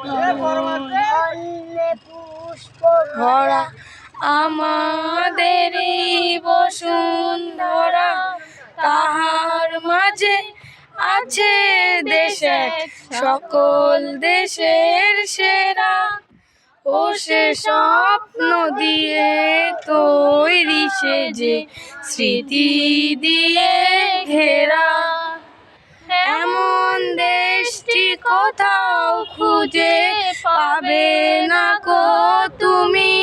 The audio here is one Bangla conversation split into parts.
ধন্যে পুষ্প ভরা আমাদের বসুন্ধরা, তাহার মাঝে আছে দেশে সকল দেশের সেরা। ও সে স্বপ্ন দিয়ে তৈরি সে যে স্মৃতি দিয়ে ঘেরা, এমন দেশটি কোথাও খুঁজে পাবে না কো তুমি।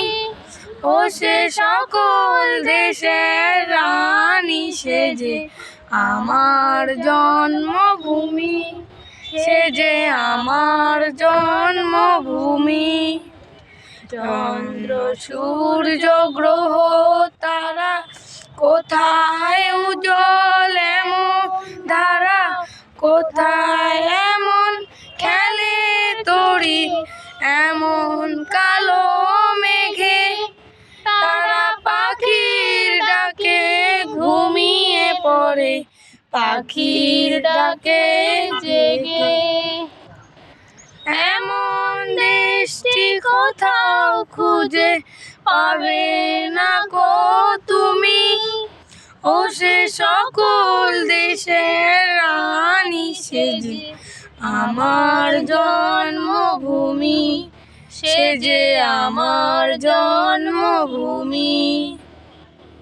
ও সে সকল দেশের রানী সে যে আমার জন্মভূমি, সে যে আমার জন্মভূমি। চন্দ্র সূর্য গ্রহ তারা কোথায় উজ্জ্বল এমন ধারা, কোথায় এমন খেলে তরি এমন কালো মেঘে। তারা পাখির ডাকে ঘুমিয়ে পড়ে, পাখির ডাকে জেগে। এমন দেশটি কোথাও খুঁজে পাবে না কো তুমি। ও সে সকল দেশের রানী সে যে আমার জন্মভূমি, সে যে আমার জন্মভূমি।